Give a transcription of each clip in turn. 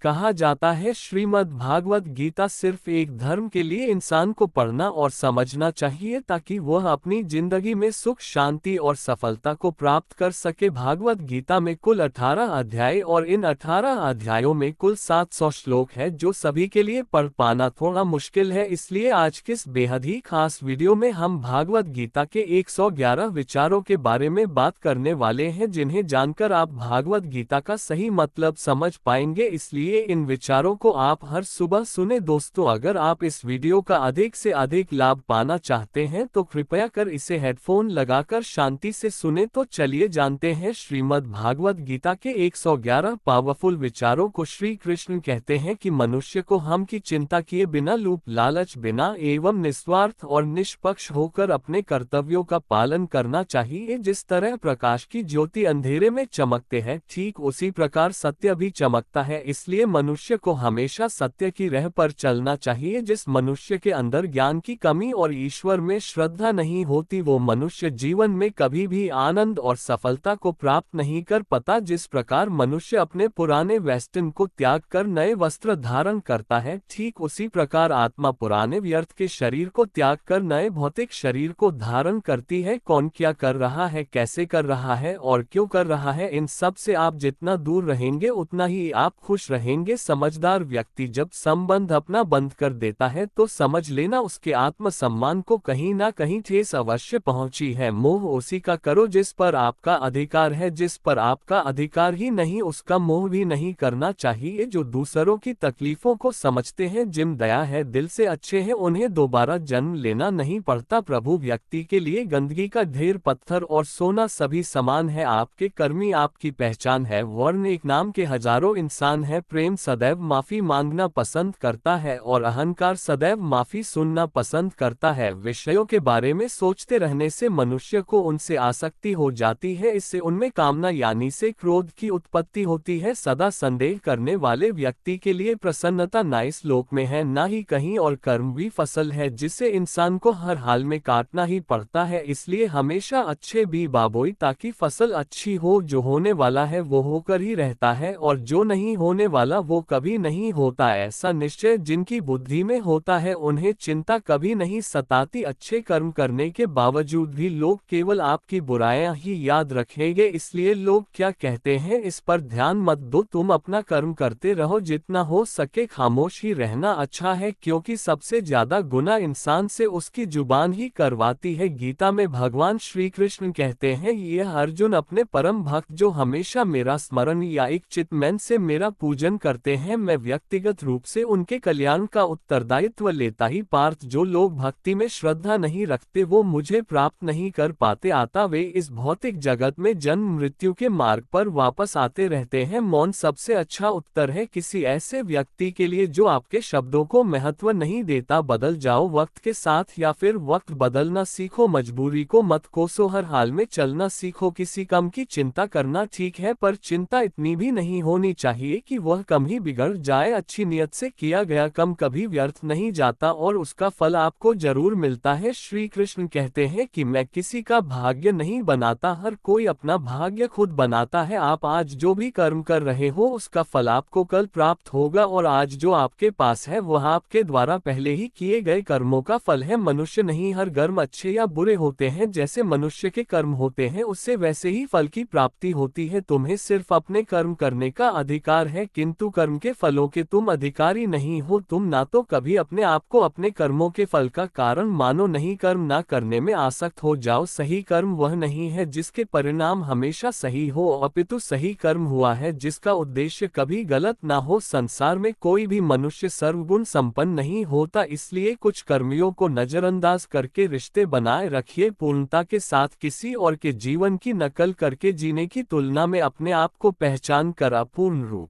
कहा जाता है श्रीमद् भागवत गीता सिर्फ एक धर्म के लिए इंसान को पढ़ना और समझना चाहिए ताकि वह अपनी जिंदगी में सुख शांति और सफलता को प्राप्त कर सके। भागवत गीता में कुल 18 अध्याय और इन 18 अध्यायों में कुल 700 श्लोक है जो सभी के लिए पढ़ पाना थोड़ा मुश्किल है। इसलिए आज के इस बेहद ही खास वीडियो में हम भागवत गीता के 111 विचारों के बारे में बात करने वाले हैं जिन्हें जानकर आप भागवत गीता का सही मतलब समझ पाएंगे। इसलिए इन विचारों को आप हर सुबह सुने। दोस्तों, अगर आप इस वीडियो का अधिक से अधिक लाभ पाना चाहते हैं तो कृपया कर इसे हेडफोन लगाकर शांति से सुने। तो चलिए जानते हैं श्रीमद् भागवत गीता के 111 पावरफुल विचारों को। श्री कृष्ण कहते हैं कि मनुष्य को हम की चिंता किए बिना, लोभ लालच बिना एवं निस्वार्थ और निष्पक्ष होकर अपने कर्तव्यों का पालन करना चाहिए। जिस तरह प्रकाश की ज्योति अंधेरे में चमकते हैं, ठीक उसी प्रकार सत्य भी चमकता है। इसलिए मनुष्य को हमेशा सत्य की राह पर चलना चाहिए। जिस मनुष्य के अंदर ज्ञान की कमी और ईश्वर में श्रद्धा नहीं होती, वो मनुष्य जीवन में कभी भी आनंद और सफलता को प्राप्त नहीं कर पाता। जिस प्रकार मनुष्य अपने पुराने वेस्टर्न को त्याग कर नए वस्त्र धारण करता है, ठीक उसी प्रकार आत्मा पुराने व्यर्थ के शरीर को त्याग कर नए भौतिक शरीर को धारण करती है। कौन क्या कर रहा है, कैसे कर रहा है और क्यों कर रहा है, इन सब से आप जितना दूर रहेंगे उतना ही आप खुश रहेंगे। समझदार व्यक्ति जब संबंध अपना बंद कर देता है तो समझ लेना उसके आत्म सम्मान को कहीं ना कहीं ठेस अवश्य पहुंची है। मोह उसी का करो जिस पर आपका अधिकार है, जिस पर आपका अधिकार ही नहीं उसका मोह भी नहीं करना चाहिए। जो दूसरों की तकलीफों को समझते हैं, जिम दया है, दिल से अच्छे हैं, उन्हें दोबारा जन्म लेना नहीं पड़ता। प्रभु व्यक्ति के लिए गंदगी का ढेर, पत्थर और सोना सभी समान है। आपके कर्मी आपकी पहचान है। वर्ण एक नाम के हजारों इंसान है। प्रेम सदैव माफी मांगना पसंद करता है और अहंकार सदैव माफी सुनना पसंद करता है। विषयों के बारे में सोचते रहने से मनुष्य को उनसे आसक्ति हो जाती है। इससे उनमें कामना यानी से क्रोध की उत्पत्ति होती है। सदा संदेह करने वाले व्यक्ति के लिए प्रसन्नता ना इस लोक में है ना ही कहीं और, कर्म भी फसल है जिसे इंसान को हर हाल में काटना ही पड़ता है। इसलिए हमेशा अच्छे भी बाबोई ताकि फसल अच्छी हो। जो होने वाला है वो होकर ही रहता है और जो नहीं होने वाला वो कभी नहीं होता। ऐसा निश्चय जिनकी बुद्धि में होता है उन्हें चिंता कभी नहीं सताती। अच्छे कर्म करने के बावजूद भी लोग केवल आपकी बुराइयां ही याद रखेंगे। इसलिए लोग क्या कहते हैं इस पर ध्यान मत दो, तुम अपना कर्म करते रहो। जितना हो सके खामोश ही रहना अच्छा है, क्योंकि सबसे ज्यादा गुनाह इंसान से उसकी जुबान ही करवाती है। गीता में भगवान श्री कृष्ण कहते हैं, ये अर्जुन अपने परम भक्त जो हमेशा मेरा स्मरण या एक चित्तमैन से मेरा पूजन करते हैं, मैं व्यक्तिगत रूप से उनके कल्याण का उत्तरदायित्व लेता ही। पार्थ, जो लोग भक्ति में श्रद्धा नहीं रखते वो मुझे प्राप्त नहीं कर पाते। आता वे इस भौतिक जगत में जन्म मृत्यु के मार्ग पर वापस आते रहते हैं। मौन सबसे अच्छा उत्तर है किसी ऐसे व्यक्ति के लिए जो आपके शब्दों को महत्व नहीं देता। बदल जाओ वक्त के साथ या फिर वक्त बदलना सीखो। मजबूरी को मत कोसो, हर हाल में चलना सीखो। किसी कम की चिंता करना ठीक है, पर चिंता इतनी भी नहीं होनी चाहिए कि वह कम ही बिगड़ जाए। अच्छी नियत से किया गया कम कभी व्यर्थ नहीं जाता और उसका फल आपको जरूर मिलता है। श्री कृष्ण कहते हैं कि मैं किसी का भाग्य नहीं बनाता, हर कोई अपना भाग्य खुद बनाता है। आप आज जो भी कर्म कर रहे हो उसका फल आपको कल प्राप्त होगा और आज जो आपके पास है वह आपके द्वारा पहले ही किए गए कर्मों का फल है। मनुष्य नहीं हर कर्म अच्छे या बुरे होते हैं, जैसे मनुष्य के कर्म होते हैं उससे वैसे ही फल की प्राप्ति होती है। तुम्हें सिर्फ अपने कर्म करने का अधिकार है, किंतु कर्म के फलों के तुम अधिकारी नहीं हो। तुम ना तो कभी अपने आप को अपने कर्मों के फल का कारण मानो, नहीं कर्म ना करने में आसक्त हो जाओ। सही कर्म वह नहीं है जिसके परिणाम हमेशा सही हो, अपितु सही कर्म हुआ है जिसका उद्देश्य कभी गलत ना हो। संसार में कोई भी मनुष्य सर्वगुण संपन्न नहीं होता, इसलिए कुछ कर्मियों को नजरअंदाज करके रिश्ते बनाए रखिए। पूर्णता के साथ किसी और के जीवन की नकल करके जीने की तुलना में अपने आप को पहचान कर अपूर्ण रूप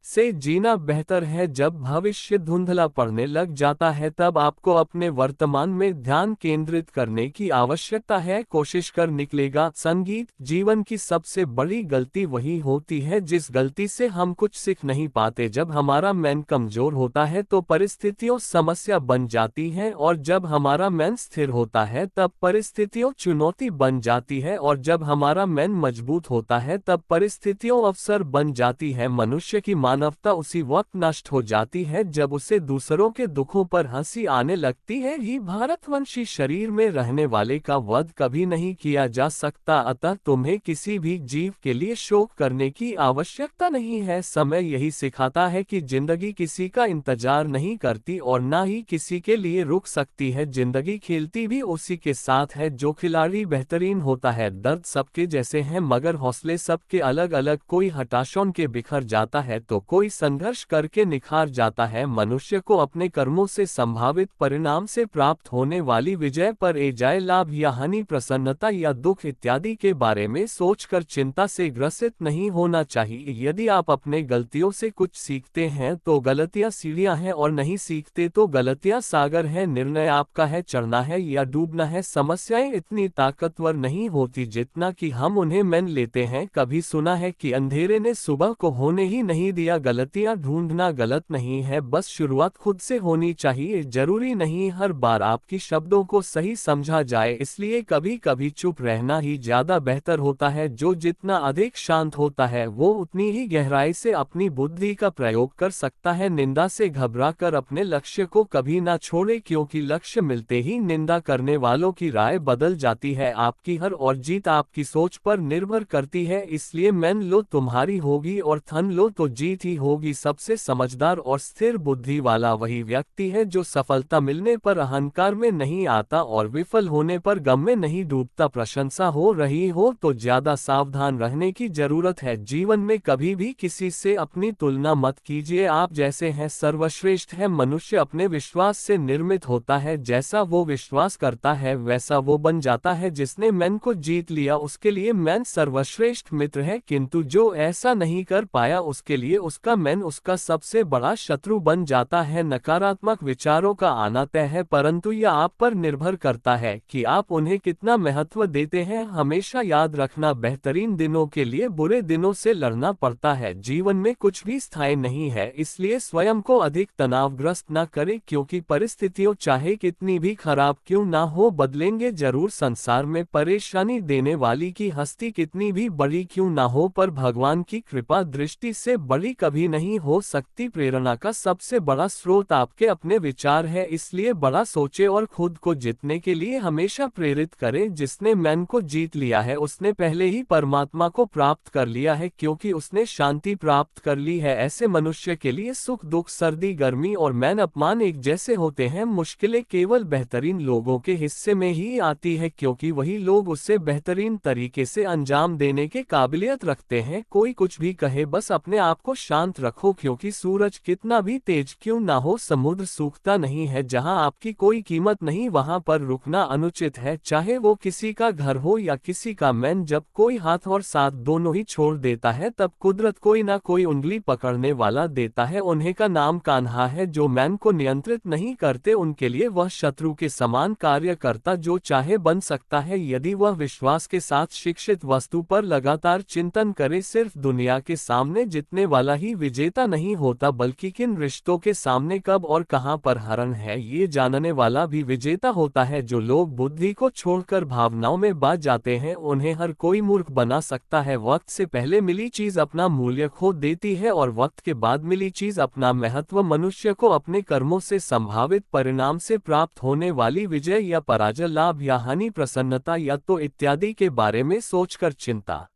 से जीना बेहतर है। जब भविष्य धुंधला पड़ने लग जाता है तब आपको अपने वर्तमान में ध्यान केंद्रित करने की आवश्यकता है। कोशिश कर निकलेगा। संगीत जीवन की सबसे बड़ी गलती वही होती है जिस गलती से हम कुछ सीख नहीं पाते। जब हमारा मन कमजोर होता है तो परिस्थितियों समस्या बन जाती है और जब हमारा मन स्थिर होता है तब परिस्थितियों चुनौती बन जाती है और जब हमारा मन मजबूत होता है तब परिस्थितियों अवसर बन जाती है। मनुष्य की मानवता उसी वक्त नष्ट हो जाती है जब उसे दूसरों के दुखों पर हंसी आने लगती है। ही भारतवंशी शरीर में रहने वाले का वध कभी नहीं किया जा सकता, अतः तुम्हें किसी भी जीव के लिए शोक करने की आवश्यकता नहीं है। समय यही सिखाता है कि जिंदगी किसी का इंतजार नहीं करती और ना ही किसी के लिए रुक सकती है। जिंदगी खेलती भी उसी के साथ है जो खिलाड़ी बेहतरीन होता है। दर्द सबके जैसे हैं मगर हौसले सबके अलग अलग। कोई हताशों के बिखर जाता है तो कोई संघर्ष करके निखार जाता है। मनुष्य को अपने कर्मों से संभावित परिणाम से प्राप्त होने वाली विजय पर जाए लाभ या हानि, प्रसन्नता या दुख इत्यादि के बारे में सोचकर चिंता से ग्रसित नहीं होना चाहिए। यदि आप अपने गलतियों से कुछ सीखते हैं तो गलतियां सीढ़ियां हैं और नहीं सीखते तो गलतियां सागर है। निर्णय आपका है, चढ़ना है या डूबना है। समस्याएं इतनी ताकतवर नहीं होती जितना कि हम उन्हें मान लेते हैं। कभी सुना है कि अंधेरे ने सुबह को होने ही नहीं दिया। गलतियां ढूंढना गलत नहीं है, बस शुरुआत खुद से होनी चाहिए। जरूरी नहीं हर बार आपकी शब्दों को सही समझा जाए, इसलिए कभी कभी चुप रहना ही ज्यादा बेहतर होता है। जो जितना अधिक शांत होता है वो उतनी ही गहराई से अपनी बुद्धि का प्रयोग कर सकता है। निंदा से घबराकर अपने लक्ष्य को कभी ना छोड़े, क्योंकि लक्ष्य मिलते ही निंदा करने वालों की राय बदल जाती है। आपकी हार और जीत आपकी सोच पर निर्भर करती है, इसलिए मान लो तुम्हारी होगी और ठान लो तो जीत ही होगी। सबसे समझदार और स्थिर बुद्धि वाला वही व्यक्ति है जो सफलता मिलने पर अहंकार में नहीं आता और विफल होने पर गम में नहीं डूबता। प्रशंसा हो रही हो तो ज्यादा सावधान रहने की जरूरत है। जीवन में कभी भी किसी से अपनी तुलना मत कीजिए। आप जैसे हैं सर्वश्रेष्ठ है। मनुष्य अपने विश्वास से निर्मित होता है, जैसा वो विश्वास करता है वैसा वो बन जाता है। जिसने मन को जीत लिया उसके लिए मन सर्वश्रेष्ठ मित्र है, किंतु जो ऐसा नहीं कर पाया उसके लिए उसका मन उसका सबसे बड़ा शत्रु बन जाता है। नकारात्मक विचारों का आना तय है, परंतु यह आप पर निर्भर करता है कि आप उन्हें कितना महत्व देते हैं। हमेशा याद रखना, बेहतरीन दिनों के लिए बुरे दिनों से लड़ना पड़ता है। जीवन में कुछ भी स्थायी नहीं है, इसलिए स्वयं को अधिक तनावग्रस्त न करें, क्योंकि परिस्थितियों चाहे कितनी भी खराब क्यों ना हो बदलेंगे जरूर। संसार में परेशानी देने वाली की हस्ती कितनी भी बड़ी क्यों ना हो, पर भगवान की कृपा दृष्टि से बड़ी कभी नहीं हो सकती। प्रेरणा का सबसे बड़ा स्रोत आपके अपने विचार है, इसलिए बड़ा सोचे और खुद को जीतने के लिए हमेशा प्रेरित करें। जिसने मन को जीत लिया है उसने पहले ही परमात्मा को प्राप्त कर लिया है, क्योंकि उसने शांति प्राप्त कर ली है। ऐसे मनुष्य के लिए सुख दुख, सर्दी गर्मी और मान अपमान एक जैसे होते हैं। मुश्किलें केवल बेहतरीन लोगों के हिस्से में ही आती है, क्योंकि वही लोग उससे बेहतरीन तरीके से अंजाम देने के काबिलियत रखते हैं। कोई कुछ भी कहे बस अपने आप को शांत रखो, क्योंकि सूरज कितना भी तेज क्यों ना हो समुद्र सूखता नहीं है। जहां आपकी कोई कीमत नहीं वहां पर रुकना अनुचित है, चाहे वो किसी का घर हो या किसी का मन। जब कोई हाथ और साथ दोनों ही छोड़ देता है तब कुदरत कोई ना कोई उंगली पकड़ने वाला देता है। उन्हें का नाम कान्हा है। जो मन को नियंत्रित नहीं करते उनके लिए वह शत्रु के समान कार्य करता जो चाहे बन सकता है, यदि वह विश्वास के साथ शिक्षित वस्तु पर लगातार चिंतन करे। सिर्फ दुनिया के सामने जीतने वाला ही विजेता नहीं होता, बल्कि किन रिश्तों के सामने कब और कहां पर हरण है ये जानने वाला भी विजेता होता है। जो लोग बुद्धि को छोड़कर भावनाओं में बाझ जाते हैं उन्हें हर कोई मूर्ख बना सकता है। वक्त से पहले मिली चीज अपना मूल्य खो देती है और वक्त के बाद मिली चीज अपना महत्व। मनुष्य को अपने कर्मों से संभावित परिणाम से प्राप्त होने वाली विजय या पराजय, लाभ या हानि, प्रसन्नता या तो इत्यादि के बारे में सोचकर चिंता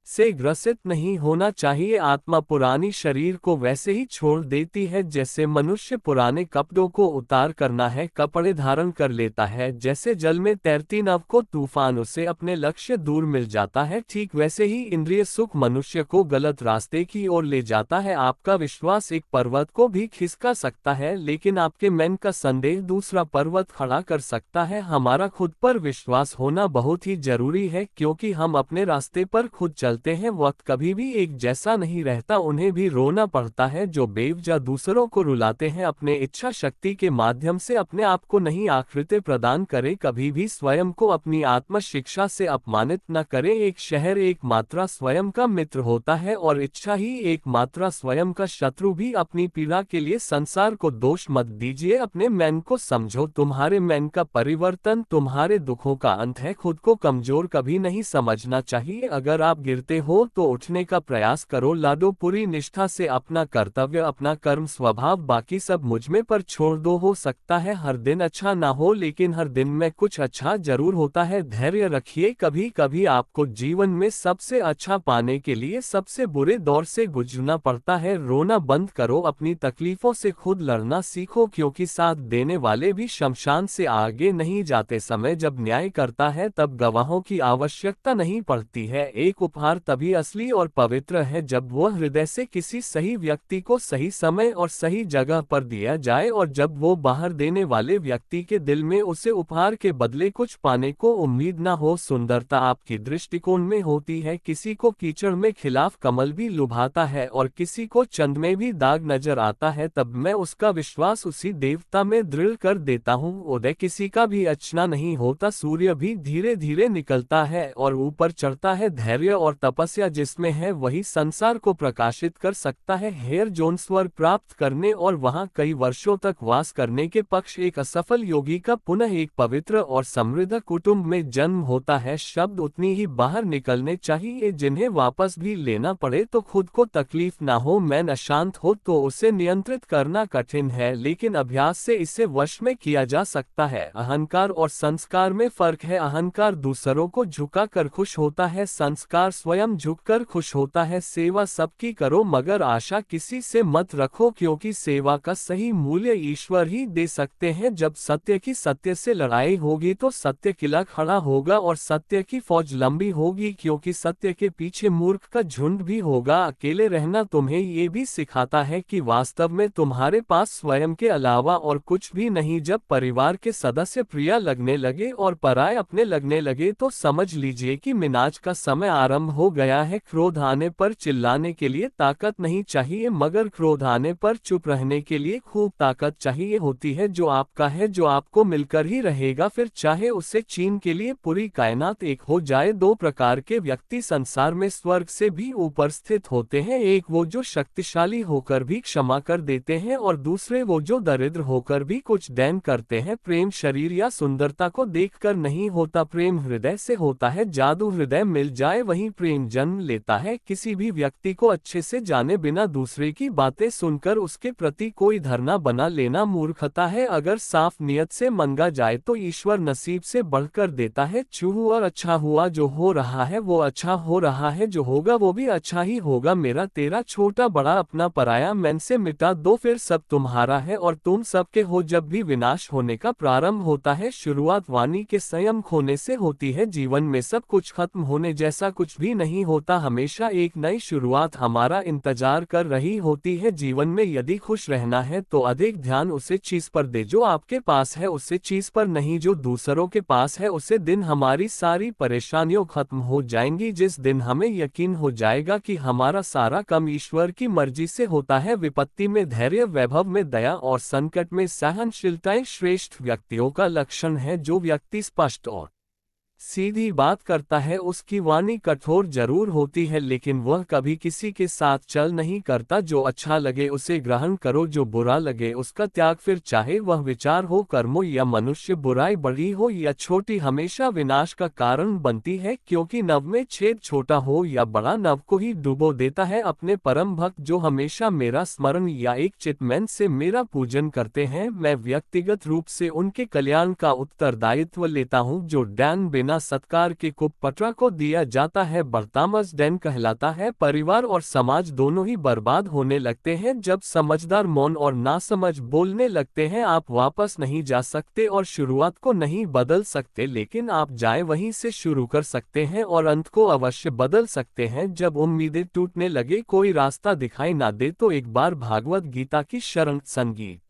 से ग्रसित नहीं होना चाहिए। आत्मा पुरानी शरीर को वैसे ही छोड़ देती है जैसे मनुष्य पुराने कपड़ों को उतार कर नए कपड़े धारण कर लेता है। जैसे जल में तैरती नाव को तूफान से अपने लक्ष्य दूर मिल जाता है, ठीक वैसे ही इंद्रिय सुख मनुष्य को गलत रास्ते की ओर ले जाता है। आपका विश्वास एक पर्वत को भी खिसका सकता है, लेकिन आपके मन का संदेह दूसरा पर्वत खड़ा कर सकता है। हमारा खुद पर विश्वास होना बहुत ही जरूरी है, क्योंकि हम अपने रास्ते पर खुद चलते हैं। वक्त कभी भी एक जैसा नहीं रहता, उन्हें भी रोना पड़ता है। जो बेवजह दूसरों को रुलाते हैं अपने इच्छा शक्ति के माध्यम से अपने आप को नहीं आकृति प्रदान करे। कभी भी स्वयं को अपनी आत्म शिक्षा से अपमानित न करे। एक शहर एक मात्रा स्वयं का मित्र होता है और इच्छा ही एक मात्रा स्वयं का शत्रु भी। अपनी पीड़ा के लिए संसार को दोष मत दीजिए, अपने मन को समझो। तुम्हारे मन का परिवर्तन तुम्हारे दुखों का अंत है। खुद को कमजोर कभी नहीं समझना चाहिए। अगर आप गिरते करते हो तो उठने का प्रयास करो, लादो पूरी निष्ठा से अपना कर्तव्य, अपना कर्म स्वभाव, बाकी सब मुझमें पर छोड़ दो। हो सकता है हर दिन अच्छा ना हो, लेकिन हर दिन में कुछ अच्छा जरूर होता है। धैर्य रखिए, कभी कभी आपको जीवन में सबसे अच्छा पाने के लिए सबसे बुरे दौर से गुजरना पड़ता है। रोना बंद करो, अपनी तकलीफों से खुद लड़ना सीखो, क्योंकि साथ देने वाले भी शमशान से आगे नहीं जाते। समय जब न्याय करता है तब गवाहों की आवश्यकता नहीं पड़ती है। एक उपहार तभी असली और पवित्र है जब वह हृदय से किसी सही व्यक्ति को सही समय और सही जगह पर दिया जाए, और जब वो बाहर देने वाले व्यक्ति के दिल में उसे उपहार के बदले कुछ पाने को उम्मीद न हो। सुंदरता आपकी दृष्टिकोण में होती है, किसी को कीचड़ में खिलाफ कमल भी लुभाता है और किसी को चंद में भी दाग नजर आता है, तब मैं उसका विश्वास उसी देवता में दृढ़ कर देता हूँ। उदय किसी का भी अचना नहीं होता, सूर्य भी धीरे धीरे निकलता है और ऊपर चढ़ता है। धैर्य और तपस्या जिसमें है वही संसार को प्रकाशित कर सकता है। हेयर जोन स्वर्ग प्राप्त करने और वहां कई वर्षों तक वास करने के पक्ष एक असफल योगी का पुनः एक पवित्र और समृद्ध कुटुंब में जन्म होता है। शब्द उतनी ही बाहर निकलने चाहिए जिन्हें वापस भी लेना पड़े तो खुद को तकलीफ ना हो। मन अशांत हो तो उसे नियंत्रित करना कठिन है, लेकिन अभ्यास से इसे वश में किया जा सकता है। अहंकार और संस्कार में फर्क है। अहंकार दूसरों को झुकाकर खुश होता है, संस्कार स्वयं झुककर खुश होता है। सेवा सबकी करो मगर आशा किसी से मत रखो, क्योंकि सेवा का सही मूल्य ईश्वर ही दे सकते हैं। जब सत्य की सत्य से लड़ाई होगी तो सत्य किला खड़ा होगा और सत्य की फौज लंबी होगी, क्योंकि सत्य के पीछे मूर्ख का झुंड भी होगा। अकेले रहना तुम्हें ये भी सिखाता है कि वास्तव में तुम्हारे पास स्वयं के अलावा और कुछ भी नहीं। जब परिवार के सदस्य प्रिय लगने लगे और पराये अपने लगने लगे तो समझ लीजिए कि मिनाज का समय आरंभ हो गया है। क्रोध आने पर चिल्लाने के लिए ताकत नहीं चाहिए, मगर क्रोध आने पर चुप रहने के लिए खूब ताकत चाहिए होती है। जो आपका है, जो आपको मिलकर ही रहेगा, फिर चाहे उससे चीन के लिए पूरी कायनात एक हो जाए। दो प्रकार के व्यक्ति संसार में स्वर्ग से भी ऊपर स्थित होते हैं, एक वो जो शक्तिशाली होकर भी क्षमा कर देते हैं और दूसरे वो जो दरिद्र होकर भी कुछ दान करते हैं। प्रेम शरीर या सुंदरता को देखकर नहीं होता, प्रेम हृदय से होता है। जादू हृदय मिल जाए वहीं प्रेम जन्म लेता है। किसी भी व्यक्ति को अच्छे से जाने बिना दूसरे की बातें सुनकर उसके प्रति कोई धरना बना लेना मूर्खता है। अगर साफ नियत से मांगा जाए तो ईश्वर नसीब से बढ़कर देता है। चूहू और अच्छा हुआ, जो हो रहा है वो अच्छा हो रहा है, जो होगा वो भी अच्छा ही होगा। मेरा तेरा, छोटा बड़ा अपना पराया मन से मिटा दो, फिर सब तुम्हारा है और तुम सबके हो। जब भी विनाश होने का प्रारंभ होता है, शुरुआत वाणी के संयम खोने से होती है। जीवन में सब कुछ खत्म होने जैसा कुछ भी नहीं होता, हमेशा एक नई शुरुआत हमारा इंतजार कर रही होती है। जीवन में यदि खुश रहना है तो अधिक ध्यान उसे चीज पर दे जो आपके पास है, उसे चीज पर नहीं जो दूसरों के पास है। उसे दिन हमारी सारी परेशानियों खत्म हो जाएंगी, जिस दिन हमें यकीन हो जाएगा कि हमारा सारा काम ईश्वर की मर्जी से होता है। विपत्ति में धैर्य, वैभव में दया और संकट में सहनशीलताएं श्रेष्ठ व्यक्तियों का लक्षण है। जो व्यक्ति स्पष्ट और सीधी बात करता है उसकी वाणी कठोर जरूर होती है, लेकिन वह कभी किसी के साथ चल नहीं करता। जो अच्छा लगे उसे ग्रहण करो, जो बुरा लगे उसका त्याग। फिर चाहे वह विचार हो, कर्मों या मनुष्य, बुराई बड़ी हो या छोटी, हमेशा विनाश का कारण बनती है, क्योंकि नव में छेद छोटा हो या बड़ा नव को ही डुबो देता है। अपने परम भक्त जो हमेशा मेरा स्मरण या एक चित्तमन से मेरा पूजन करते हैं, मैं व्यक्तिगत रूप से उनके कल्याण का उत्तरदायित्व लेता हूँ। जो दान बिना सत्कार के कुपपत्रा को दिया जाता है बर्तामस डैन कहलाता है। परिवार और समाज दोनों ही बर्बाद होने लगते हैं जब समझदार मौन और नासमझ बोलने लगते हैं। आप वापस नहीं जा सकते और शुरुआत को नहीं बदल सकते, लेकिन आप जाए वहीं से शुरू कर सकते हैं और अंत को अवश्य बदल सकते हैं। जब उम्मीदें टूटने लगे, कोई रास्ता दिखाई ना दे, तो एक बार भागवत गीता की शरण। संगीत।